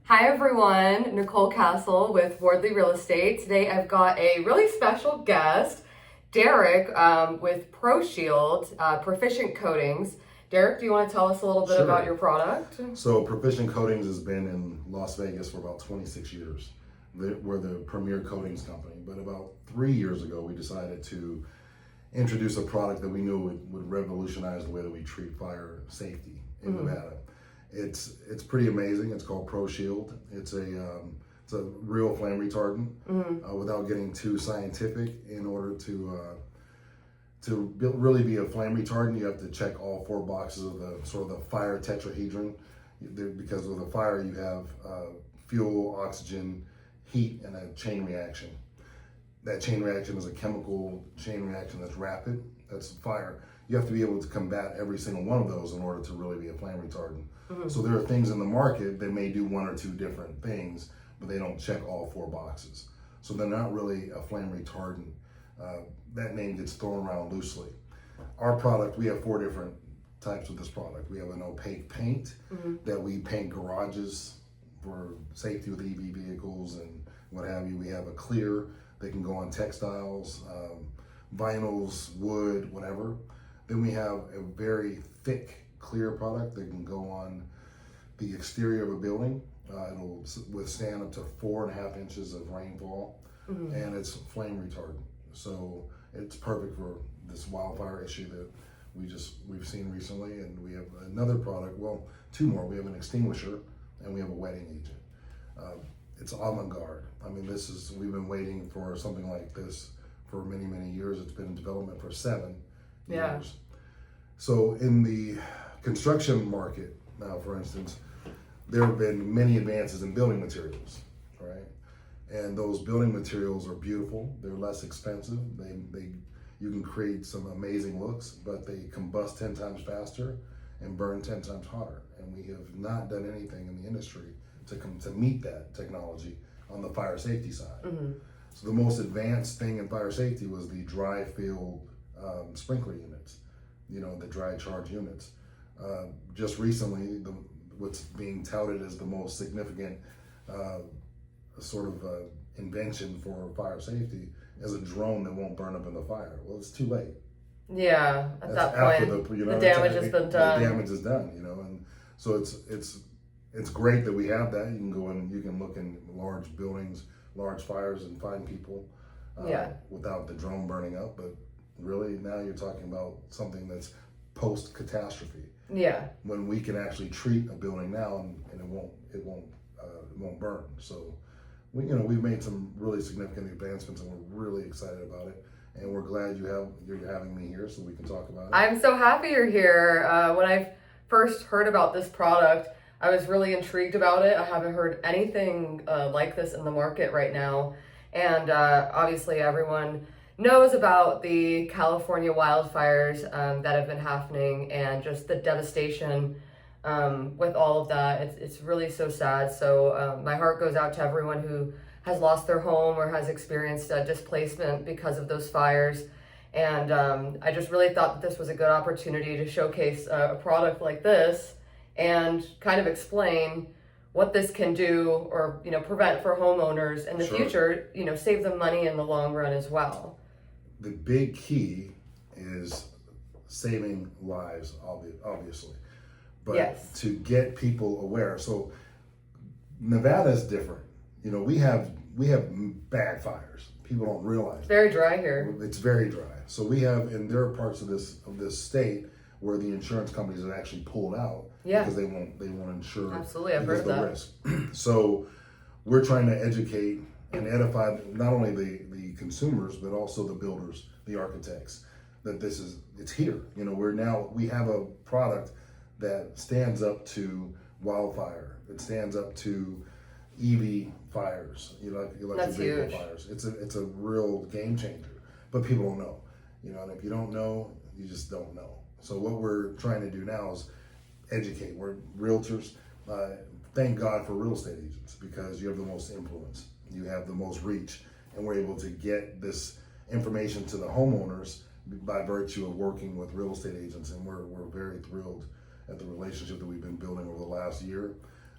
Hi everyone, Nicole Castle with Wardley Real Estate. Today I've got a really special guest, Derrick with PROSHIELD, Proficient Coatings. Derrick, do you want to tell us a little bit about your product? So Proficient Coatings has been in Las Vegas for about 26 years. We're the premier coatings company, but about 3 years ago we decided to introduce a product that we knew would revolutionize the way that we treat fire safety in Nevada. It's pretty amazing. It's called PROSHIELD. It's a real flame retardant. Without getting too scientific, in order to really be a flame retardant, you have to check all four boxes of the fire tetrahedron. Because of the fire, you have fuel, oxygen, heat, and a chain reaction. That chain reaction is a chemical chain reaction that's rapid. That's fire. You have to be able to combat every single one of those in order to really be a flame retardant. So there are things in the market that may do one or two different things, but they don't check all four boxes. So they're not really a flame retardant. That name gets thrown around loosely. Our product, we have 4 different types of this product. We have an opaque paint that we paint garages for safety with EV vehicles and what have you. We have a clear that can go on textiles, vinyls, wood, whatever. Then we have a very thick, clear product that can go on the exterior of a building. It'll withstand up to 4.5 inches of rainfall, and it's flame retardant. So it's perfect for this wildfire issue that we've seen recently. And we have another product, well, 2 more. We have an extinguisher and we have a wetting agent. It's avant-garde. I mean, we've been waiting for something like this for many, many years. It's been in development for 7 years. So in the construction market now, for instance, there have been many advances in building materials, right? And those building materials are beautiful. They're less expensive. You can create some amazing looks, but they combust 10 times faster and burn 10 times hotter. And we have not done anything in the industry to meet that technology on the fire safety side. So the most advanced thing in fire safety was the dry field sprinkler units, the dry charge units. Just recently, what's being touted as the most significant invention for fire safety is a drone that won't burn up in the fire. Well, it's too late. Yeah, at that point, the damage has been done. The damage is done, and so it's great that we have that. You can go in, you can look in large buildings, large fires, and find people without the drone burning up. But really, now you're talking about something that's post-catastrophe. When we can actually treat a building now and it won't burn. So we've made some really significant advancements and we're really excited about it. And we're glad you're having me here so we can talk about it. I'm so happy you're here. When I first heard about this product, I was really intrigued about it. I haven't heard anything like this in the market right now. And obviously everyone knows about the California wildfires that have been happening and just the devastation with all of that. It's really so sad. So my heart goes out to everyone who has lost their home or has experienced displacement because of those fires. And I just really thought that this was a good opportunity to showcase a product like this and kind of explain what this can do or prevent for homeowners in the future, save them money in the long run as well. The big key is saving lives, obviously, but to get people aware. So Nevada is different. We have bad fires. People don't realize. It's very dry here. It's very dry. So and there are parts of this state where the insurance companies have actually pulled out because they won't insure. Absolutely, I've heard of that. Risk. So we're trying to educate and edify not only the consumers but also the builders, the architects, that it's here. We have a product that stands up to wildfire. It stands up to EV fires, electric vehicle fires. It's a real game changer, but people don't know. And if you don't know, you just don't know. So what we're trying to do now is educate. We're realtors. Thank God for real estate agents because you have the most influence. You have the most reach, and we're able to get this information to the homeowners by virtue of working with real estate agents. And we're very thrilled at the relationship that we've been building over the last year.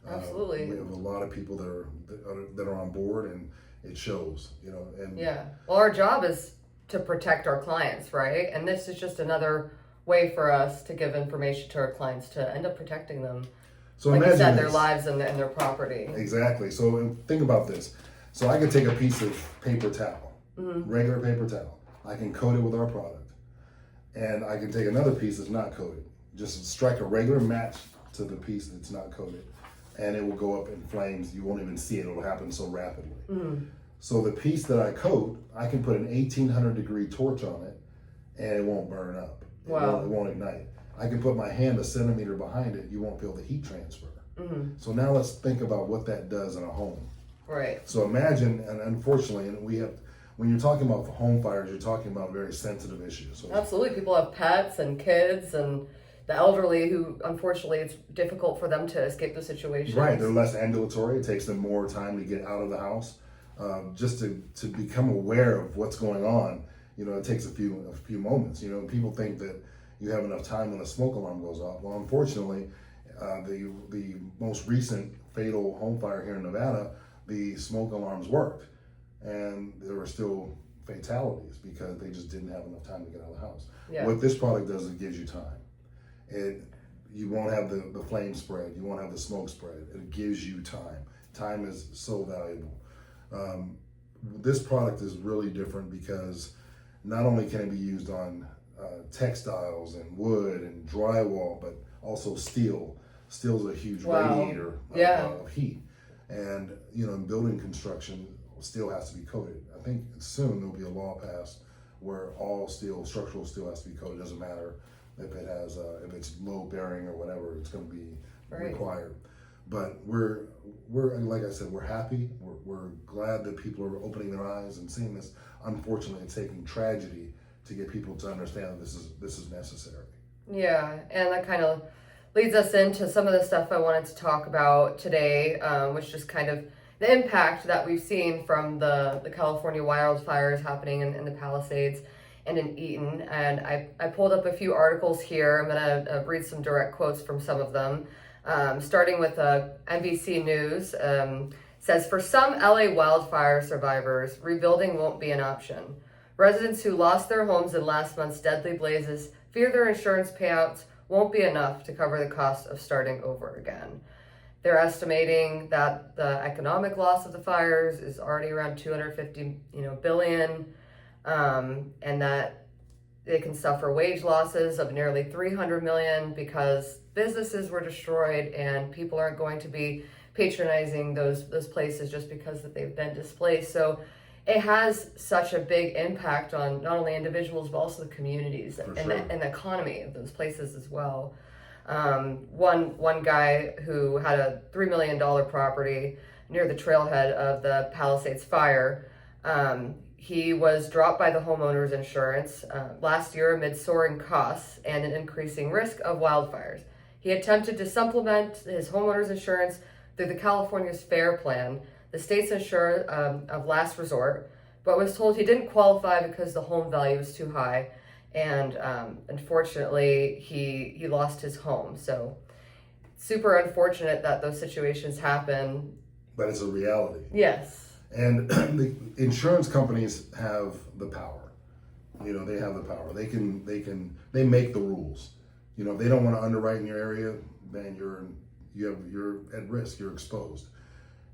Absolutely. We have a lot of people that are on board, and it shows, you know. And yeah, well, our job is to protect our clients, right? And this is just another way for us to give information to our clients to end up protecting them. So like you imagine said, their this. lives and their property. Exactly. So think about this. So I can take a piece of paper towel, regular paper towel. I can coat it with our product, and I can take another piece that's not coated. Just strike a regular match to the piece that's not coated, and it will go up in flames. You won't even see it. It'll happen so rapidly. So the piece that I coat, I can put an 1800-degree torch on it, and it won't burn up. It won't ignite. I can put my hand a centimeter behind it. You won't feel the heat transfer. So now let's think about what that does in a home. Right. So imagine, and unfortunately, when you're talking about home fires, you're talking about very sensitive issues. So absolutely. People have pets and kids and the elderly who, unfortunately, it's difficult for them to escape the situation. Right. They're less ambulatory. It takes them more time to get out of the house. Just to become aware of what's going on, you know, it takes a few moments. You know, people think that you have enough time when a smoke alarm goes off. Well, unfortunately, the most recent fatal home fire here in Nevada, the smoke alarms worked, and there were still fatalities because they just didn't have enough time to get out of the house. Yeah. What this product does, it gives you time. You won't have the flame spread. You won't have the smoke spread. It gives you time. Time is so valuable. This product is really different because not only can it be used on textiles and wood and drywall, but also steel. Steel's a huge radiator of heat. And, you know, in building construction, steel has to be coated. I think soon there'll be a law passed where all steel, structural steel, has to be coated. It doesn't matter if it has, if it's low bearing or whatever, it's going to be required. But we're like I said, we're happy. We're glad that people are opening their eyes and seeing this. Unfortunately, it's taking tragedy to get people to understand that this is necessary. Yeah, and that kind of leads us into some of the stuff I wanted to talk about today, which is kind of the impact that we've seen from the California wildfires happening in the Palisades and in Eaton. And I pulled up a few articles here. I'm going to read some direct quotes from some of them. Starting with NBC News, says, for some LA wildfire survivors, rebuilding won't be an option. Residents who lost their homes in last month's deadly blazes fear their insurance payouts won't be enough to cover the cost of starting over again. They're estimating that the economic loss of the fires is already around $250 billion, and that they can suffer wage losses of nearly $300 million because businesses were destroyed and people aren't going to be patronizing those places just because that they've been displaced. So it has such a big impact on not only individuals, but also the communities and the economy of those places as well. One guy who had a $3 million property near the trailhead of the Palisades fire, he was dropped by the homeowner's insurance last year amid soaring costs and an increasing risk of wildfires. He attempted to supplement his homeowner's insurance through the California's FAIR plan, the state's insurer of last resort, but was told he didn't qualify because the home value was too high. And unfortunately, he lost his home. So super unfortunate that those situations happen. But it's a reality. Yes. And the insurance companies have the power. You know, they have the power. They make the rules. You know, if they don't want to underwrite in your area, then you're at risk. You're exposed.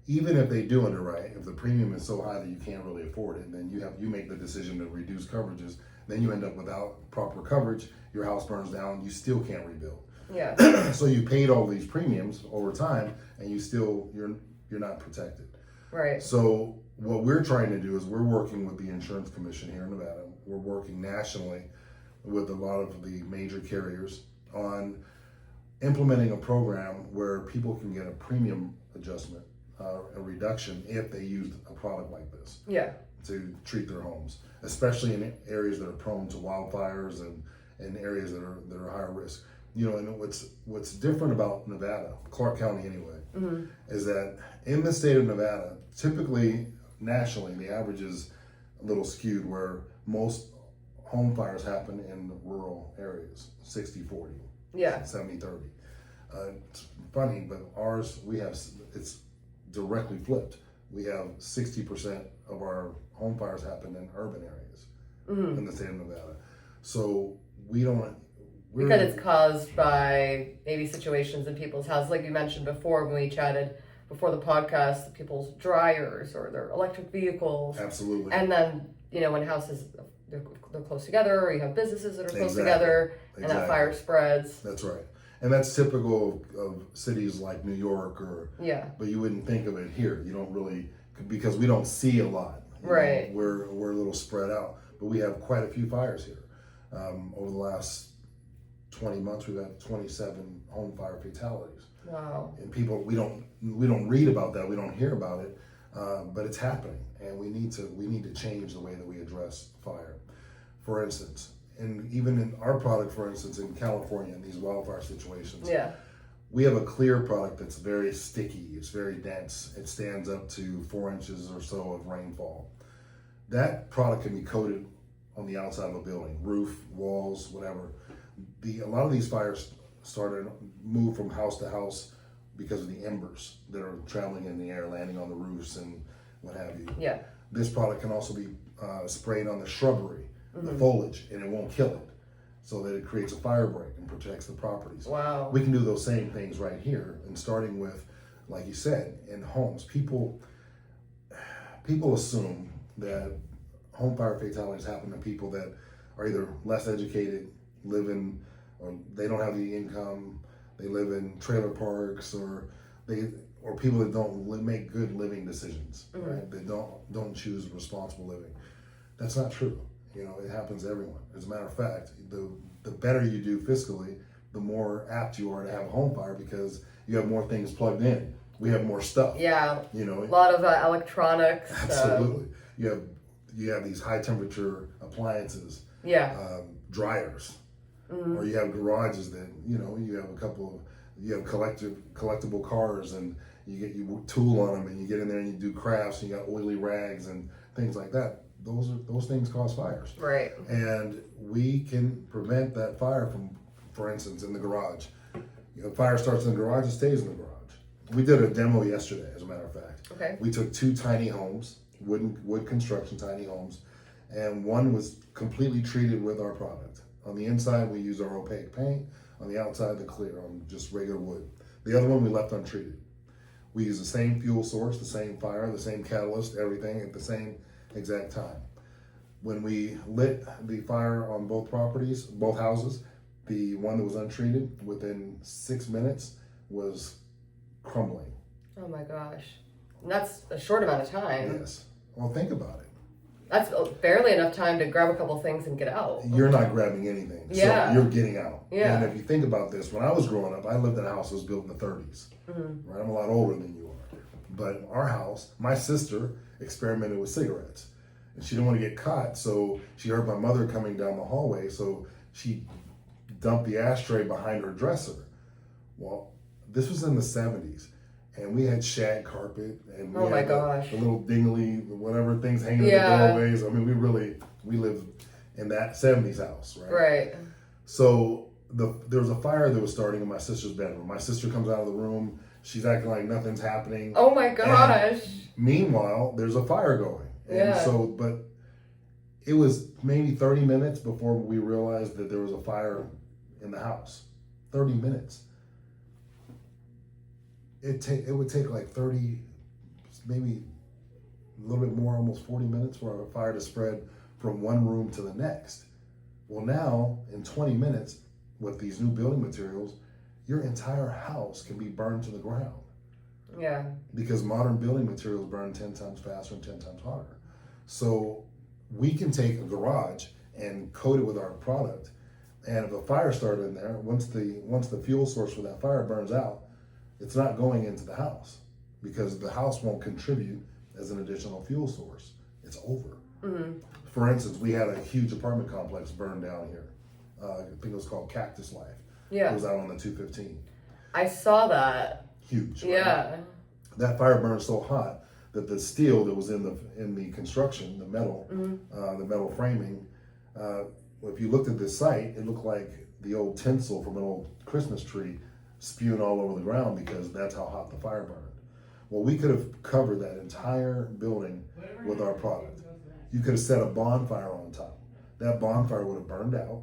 Even if they do underwrite, if the premium is so high that you can't really afford it, then you make the decision to reduce coverages. Then you end up without proper coverage. Your house burns down. You still can't rebuild. Yeah. So you paid all these premiums over time, and you're not protected. Right. So what we're trying to do is we're working with the Insurance Commission here in Nevada. We're working nationally with a lot of the major carriers on implementing a program where people can get a premium adjustment, a reduction if they use a product like this. Yeah. To treat their homes, especially in areas that are prone to wildfires and in areas that are higher risk. You know, and what's different about Nevada, Clark County anyway, is that in the state of Nevada, typically nationally, the average is a little skewed where most home fires happen in rural areas, 60-40, 70-30. It's funny, but ours, it's directly flipped. We have 60% of our home fires happen in urban areas in the state of Nevada. So because it's caused by maybe situations in people's houses, like you mentioned before when we chatted before the podcast, people's dryers or their electric vehicles. Absolutely. And then, when houses, they're close together, or you have businesses that are close together, and that fire spreads. That's right. And that's typical of cities like New York but you wouldn't think of it here. You don't really, because we don't see a lot. Right. We're a little spread out, but we have quite a few fires here. Over the last 20 months, we've had 27 home fire fatalities. Wow. And people, we don't read about that. We don't hear about it, but it's happening, and we need to change the way that we address fire. For instance, and even in our product, for instance, in California, in these wildfire situations, we have a clear product that's very sticky. It's very dense. It stands up to 4 inches or so of rainfall. That product can be coated on the outside of a building, roof, walls, whatever. A lot of these fires move from house to house because of the embers that are traveling in the air, landing on the roofs and what have you. Yeah. This product can also be sprayed on the shrubbery, the foliage, and it won't kill it, so that it creates a fire break and protects the properties. Wow. We can do those same things right here, and starting with, like you said, in homes. People assume that home fire fatalities happen to people that are either less educated, or they don't have the income, they live in trailer parks, or people that don't make good living decisions, right? They don't choose responsible living. That's not true. It happens to everyone. As a matter of fact, the better you do fiscally, the more apt you are to have a home fire, because you have more things plugged in. We have more stuff. Yeah. A lot of electronics. Absolutely. You have these high temperature appliances. Yeah. Dryers. Or you have garages that you have collectible cars, and you tool on them, and you get in there and you do crafts, and you got oily rags and things like that. Those things cause fires. Right. And we can prevent that fire from, for instance, in the garage. Fire starts in the garage, it stays in the garage. We did a demo yesterday, as a matter of fact. Okay. We took 2 tiny homes, wood construction tiny homes, and one was completely treated with our product. On the inside, we use our opaque paint. On the outside, the clear, on just regular wood. The other one we left untreated. We use the same fuel source, the same fire, the same catalyst, everything at the same exact time. When we lit the fire on both properties, both houses, the one that was untreated, within 6 minutes was crumbling. Oh my gosh. And that's a short amount of time. Yes. Well, think about it. That's barely enough time to grab a couple things and get out. You're not grabbing anything. Yeah. So you're getting out. Yeah. And if you think about this, when I was growing up, I lived in a house that was built in the 30s. Right? I'm a lot older than you are. But our house, my sister experimented with cigarettes. And she didn't want to get caught, so she heard my mother coming down the hallway, so she dumped the ashtray behind her dresser. Well, this was in the 70s. And we had shag carpet, and we had the little dingly, whatever things hanging in the doorways. I mean, we lived in that 70s house, right? Right. So there was a fire that was starting in my sister's bedroom. My sister comes out of the room. She's acting like nothing's happening. Oh my gosh. And meanwhile, there's a fire going. And so, but it was maybe 30 minutes before we realized that there was a fire in the house. 30 minutes. It would take like 30, maybe a little bit more, almost 40 minutes for a fire to spread from one room to the next. Well, now in 20 minutes with these new building materials, your entire house can be burned to the ground. Yeah. Because modern building materials burn 10 times faster and 10 times hotter. So we can take a garage and coat it with our product, and if a fire started in there, once the fuel source for that fire burns out, it's not going into the house, because the house won't contribute as an additional fuel source. It's over. For instance, we had a huge apartment complex burn down here. I think it was called Cactus Life. Yeah. It was out on the 215. I saw that. Huge. Right? Yeah. That fire burned so hot that the steel that was in the construction, the metal framing, if you looked at this site, it looked like the old tinsel from an old Christmas tree spewing all over the ground because that's how hot the fire burned. Well, we could have covered that entire building with our product. You could have set a bonfire on top. That bonfire would have burned out.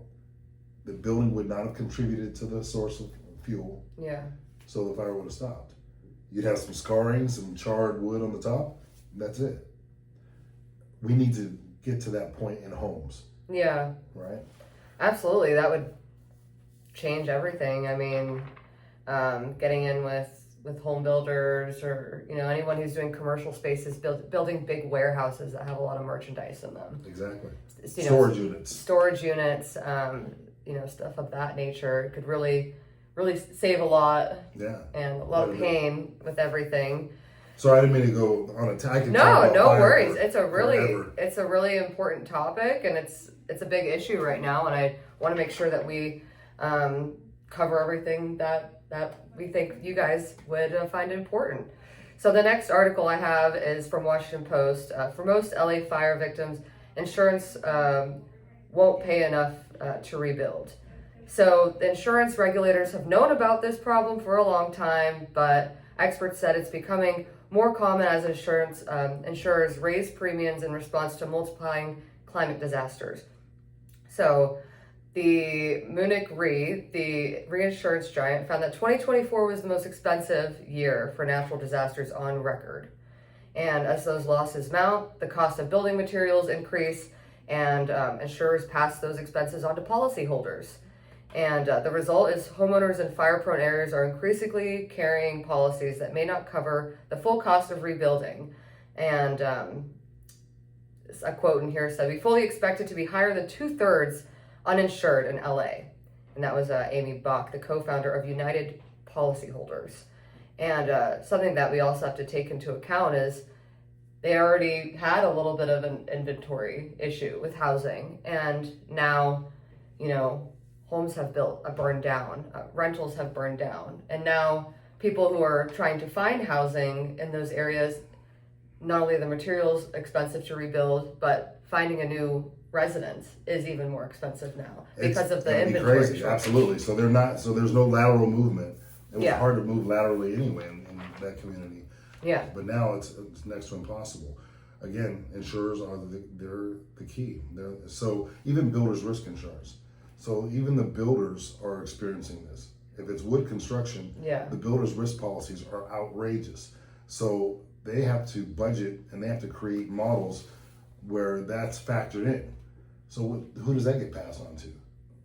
The building would not have contributed to the source of fuel. Yeah. So the fire would have stopped. You'd have some scarring, some charred wood on the top. That's it. We need to get to that point in homes. Yeah. Right? Absolutely. That would change everything. I mean, getting in with home builders or, anyone who's doing commercial spaces, building big warehouses that have a lot of merchandise in them. Exactly. Storage units, stuff of that nature could really save a lot. Yeah. And a lot of pain with everything. So I didn't mean to go on a tangent. No worries. It's a really important topic, and it's a big issue right now, and I want to make sure that we cover everything that we think you guys would find important. So the next article I have is from Washington Post. For most LA fire victims, insurance won't pay enough to rebuild. So the insurance regulators have known about this problem for a long time, but experts said it's becoming more common as insurers raise premiums in response to multiplying climate disasters. So the Munich Re, the reinsurance giant, found that 2024 was the most expensive year for natural disasters on record. And as those losses mount, the cost of building materials increase, and insurers pass those expenses on to policyholders. And the result is homeowners in fire-prone areas are increasingly carrying policies that may not cover the full cost of rebuilding. And a quote in here said, "We fully expect it to be higher than 2/3 uninsured in LA." And that was Amy Bach, the co-founder of United Policyholders. And something that we also have to take into account is they already had a little bit of an inventory issue with housing. And now, homes have burned down, rentals have burned down. And now people who are trying to find housing in those areas, not only are the materials expensive to rebuild, but finding a new residence is even more expensive now because of the inventory. Crazy. Absolutely. So there's no lateral movement. It was hard to move laterally anyway in that community. Yeah. But now it's next to impossible. Again, insurers are they're the key. So even builders risk insurance. So even the builders are experiencing this. If it's wood construction, the builders risk policies are outrageous. So they have to budget and they have to create models where that's factored in. So who does that get passed on to?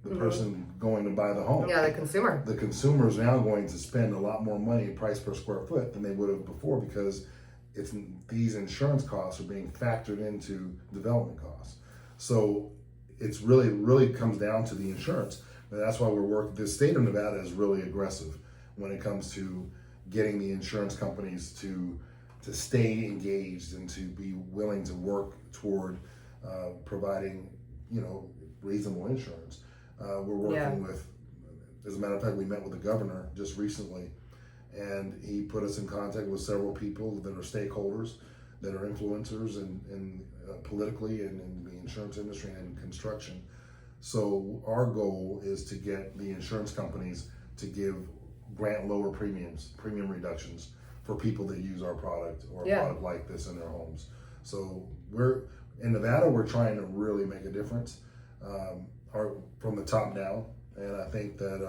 The person going to buy the home. Yeah, the consumer. The consumer is now going to spend a lot more money in price per square foot than they would have before because these insurance costs are being factored into development costs. So it's really comes down to the insurance. And that's why the state of Nevada is really aggressive when it comes to getting the insurance companies to stay engaged and to be willing to work toward providing, reasonable insurance. We're working with, as a matter of fact, we met with the governor just recently, and he put us in contact with several people that are stakeholders, that are influencers and politically and in the insurance industry and construction. So our goal is to get the insurance companies to grant lower premium reductions for people that use our product or a product like this in their homes. So in Nevada, we're trying to really make a difference from the top down. And I think that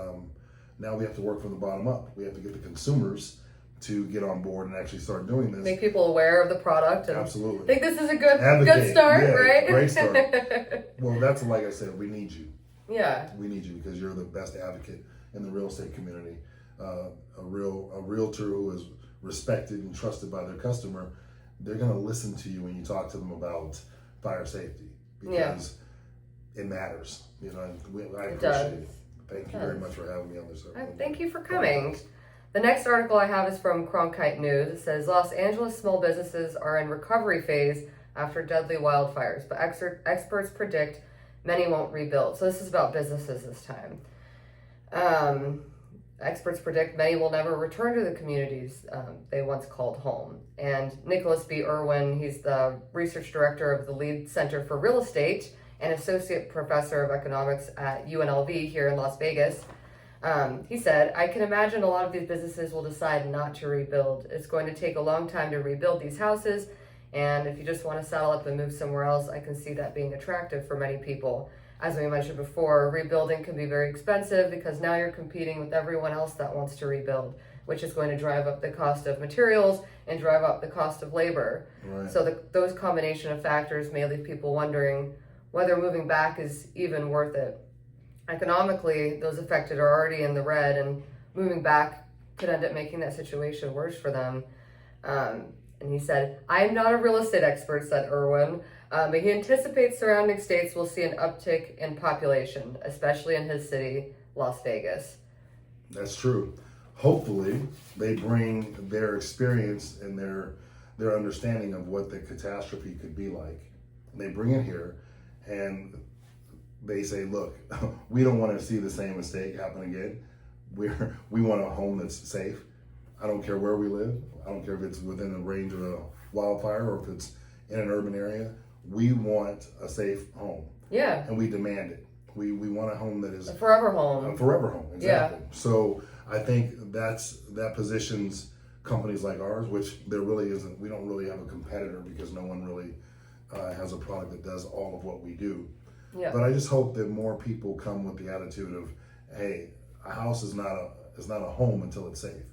now we have to work from the bottom up. We have to get the consumers to get on board and actually start doing this. Make people aware of the product. And absolutely. I think this is a good start, right? Great start. Well, that's like I said, we need you. Yeah. We need you because you're the best advocate in the real estate community. A realtor who is respected and trusted by their customer, they're going to listen to you when you talk to them about fire safety because it matters. I appreciate it. Thank you very much for having me on this. Thank you for coming. The next article I have is from Cronkite News. It says Los Angeles small businesses are in recovery phase after deadly wildfires, but experts predict many won't rebuild. So this is about businesses this time. Experts predict many will never return to the communities they once called home. And Nicholas B. Irwin, he's the research director of the Lead Center for Real Estate and associate professor of economics at UNLV here in Las Vegas, He said, I can imagine a lot of these businesses will decide not to rebuild. It's going to take a long time to rebuild these houses, and if you just want to settle up and move somewhere else, I can see that being attractive for many people. As we mentioned before, rebuilding can be very expensive because now you're competing with everyone else that wants to rebuild, which is going to drive up the cost of materials and drive up the cost of labor. Right. So those combination of factors may leave people wondering whether moving back is even worth it. Economically, those affected are already in the red, and moving back could end up making that situation worse for them. And he said, I am not a real estate expert, said Irwin, but he anticipates surrounding states will see an uptick in population, especially in his city, Las Vegas. That's true. Hopefully, they bring their experience and their understanding of what the catastrophe could be like. They bring it here, and they say, look, we don't want to see the same mistake happen again. We want a home that's safe. I don't care where we live. I don't care if it's within the range of a wildfire or if it's in an urban area. We want a safe home. Yeah. And we demand it. We want a home that is a forever home. A forever home, exactly. Yeah. So I think that positions companies like ours, which there really isn't. We don't really have a competitor because no one really has a product that does all of what we do. Yeah. But I just hope that more people come with the attitude of, hey, a house is not a home until it's safe.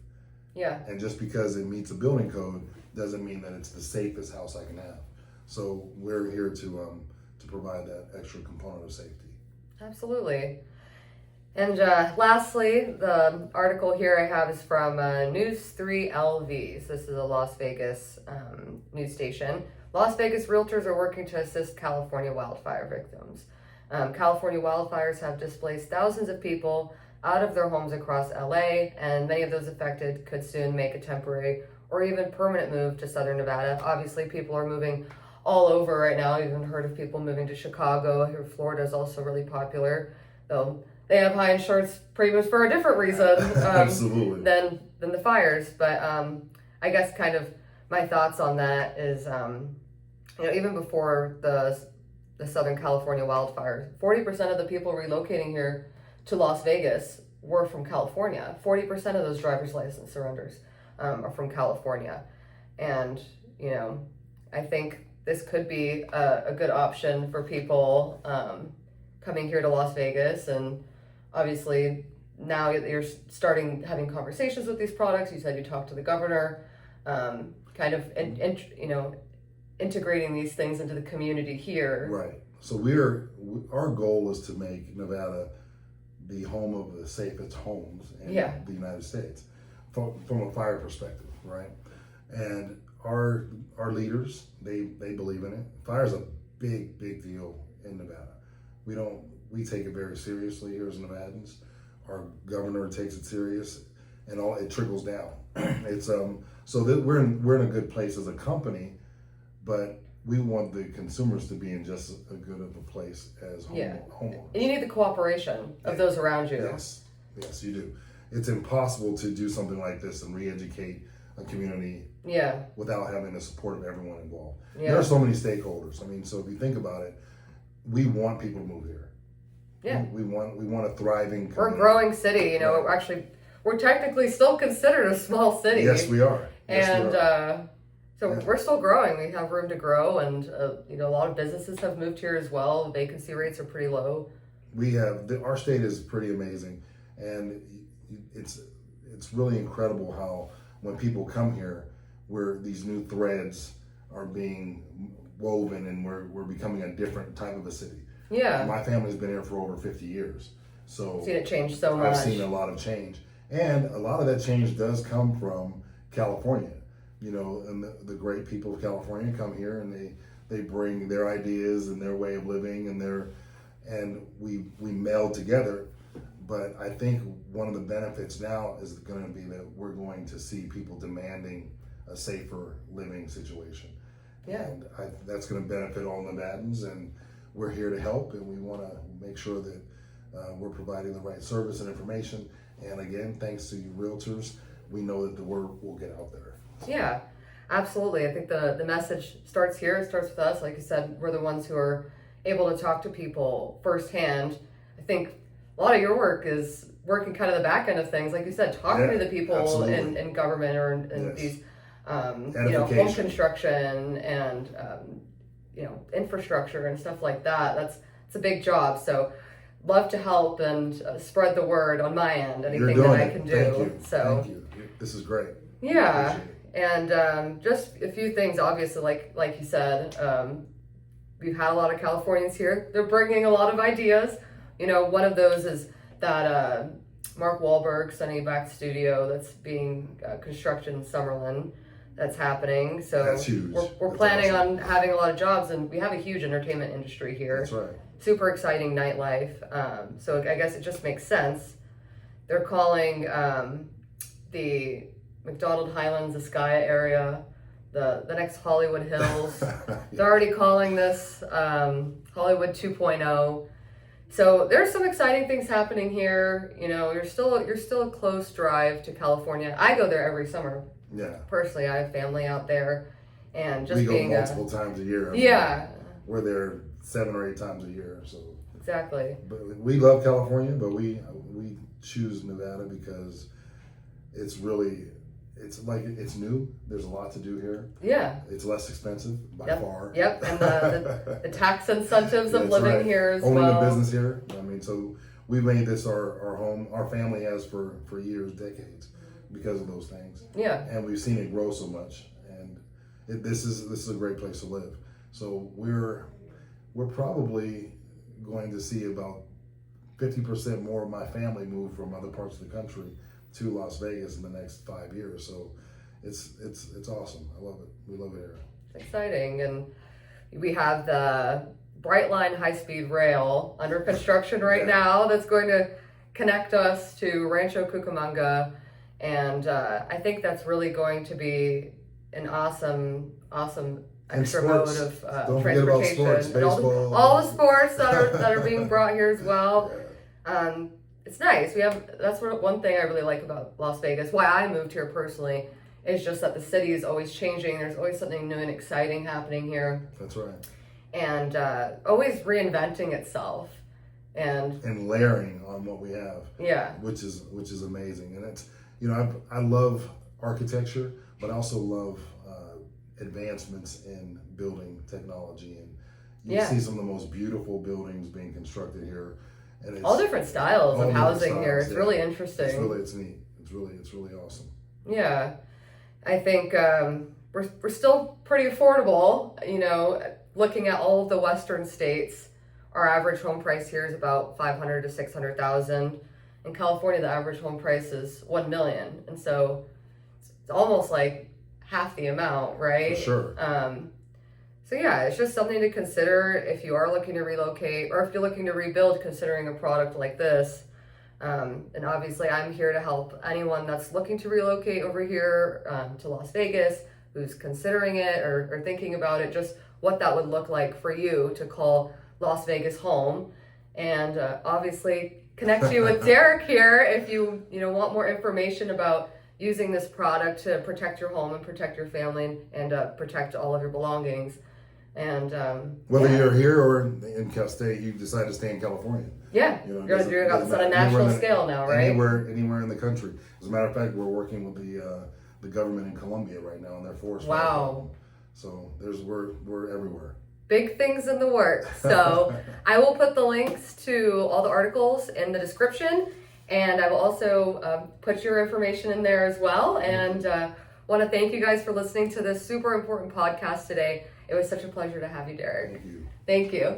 Yeah. And just because it meets a building code doesn't mean that it's the safest house I can have. So we're here to provide that extra component of safety. Absolutely. And lastly, the article here I have is from News 3 LV. So this is a Las Vegas news station. Las Vegas realtors are working to assist California wildfire victims. California wildfires have displaced thousands of people out of their homes across LA, and many of those affected could soon make a temporary or even permanent move to Southern Nevada. Obviously, people are moving all over right now. I've even heard of people moving to Chicago. Here, Florida is also really popular, though they have high insurance premiums for a different reason Absolutely. than the fires. But I guess kind of my thoughts on that is, even before the Southern California wildfires, 40% of the people relocating here to Las Vegas were from California. 40% of those driver's license surrenders are from California. And, I think this could be a good option for people coming here to Las Vegas. And obviously now you're starting having conversations with these products. You said you talked to the governor, kind of, integrating these things into the community here. Right. So our goal is to make Nevada the home of the safest homes in the United States from a fire perspective, right? And our leaders, they believe in it. Fire is a big deal in Nevada. We take it very seriously here as Nevadans. Our governor takes it serious, and it trickles down. It's so that we're in a good place as a company, but we want the consumers to be in just as good of a place as homeowners. And you need the cooperation of those around you. Yes, you do. It's impossible to do something like this and re-educate a community without having the support of everyone involved. Yeah. There are so many stakeholders. I mean, so if you think about it, we want people to move here. Yeah. We want a thriving community. We're a growing city, actually we're technically still considered a small city. Yes, we are. So we're still growing. We have room to grow, and a lot of businesses have moved here as well. Vacancy rates are pretty low. Our state is pretty amazing, and it's really incredible how when people come here, where these new threads are being woven, and we're becoming a different type of a city. Yeah. My family's been here for over 50 years, so I've seen it change so much. I've seen a lot of change, and a lot of that change does come from California. And the great people of California come here, and they bring their ideas and their way of living, and we meld together. But I think one of the benefits now is going to be that we're going to see people demanding a safer living situation. Yeah. And that's going to benefit all Nevadans, and we're here to help, and we want to make sure that we're providing the right service and information. And again, thanks to you realtors, we know that the word will get out there. Yeah, absolutely. I think the message starts here. It starts with us. Like you said, we're the ones who are able to talk to people firsthand. I think a lot of your work is working kind of the back end of things, like you said, talking to the people absolutely. in government or in Yes. these, home Edification. construction and, infrastructure and stuff like that. It's a big job. So love to help and spread the word on my end, anything that I can do. Thank you. So Thank you. This is great. yeah. Appreciate it. And just a few things, obviously, like you said, we've had a lot of Californians here. They're bringing a lot of ideas. One of those is that Mark Wahlberg Sunny Back Studio that's being constructed in Summerlin. That's happening. So That's huge. We're That's planning awesome. on having a lot of jobs, and we have a huge entertainment industry here. That's right. Super exciting nightlife. So I guess it just makes sense. They're calling the McDonald Highlands, the Skya area, the next Hollywood Hills. They're already calling this Hollywood 2.0. So there's some exciting things happening here. You're still a close drive to California. I go there every summer. Yeah. Personally, I have family out there, and just We go being multiple times a year. yeah, We're there 7 or 8 times a year. So. exactly. But we love California, but we choose Nevada because it's new. There's a lot to do here. Yeah. It's less expensive by Yep. far. Yep, and the tax incentives of That's living right. here as Owning well. a business here. So we've made this our home. Our family has for years, decades, because of those things. Yeah. And we've seen it grow so much. And this is a great place to live. So we're probably going to see about 50% more of my family move from other parts of the country to Las Vegas in the next 5 years. So it's awesome. I love it. We love it here. Exciting. And we have the Brightline high-speed rail under construction right now that's going to connect us to Rancho Cucamonga. And I think that's really going to be an awesome extra mode of Don't forget about transportation. sports, And baseball. all the sports that are being brought here as well. It's nice. That's one thing I really like about Las Vegas. Why I moved here personally is just that the city is always changing. There's always something new and exciting happening here, That's right. and always reinventing itself. And layering on what we have. Yeah. Which is amazing. And it's I love architecture, but I also love advancements in building technology, and you see some of the most beautiful buildings being constructed here. And it's all different styles of housing here. It's really interesting. It's neat. It's really awesome. Yeah, I think we're still pretty affordable. Looking at all of the Western states, our average home price here is about $500,000 to $600,000. In California, the average home price is $1 million, and so it's almost like half the amount, right? For sure. So yeah, it's just something to consider if you are looking to relocate or if you're looking to rebuild, considering a product like this. And obviously I'm here to help anyone that's looking to relocate over here to Las Vegas, who's considering it or thinking about it, just what that would look like for you to call Las Vegas home. And obviously connect you with Derrick here if you want more information about using this product to protect your home and protect your family and protect all of your belongings. And whether you're here or in Cal State, you decide to stay in California. Yeah, you're doing it on a national scale now, right? Anywhere in the country. As a matter of fact, we're working with the government in Colombia right now on their forest. Wow. So we're everywhere. Big things in the works. So I will put the links to all the articles in the description, and I will also put your information in there as well. And want to thank you guys for listening to this super important podcast today. It was such a pleasure to have you, Derrick. Thank you. Thank you.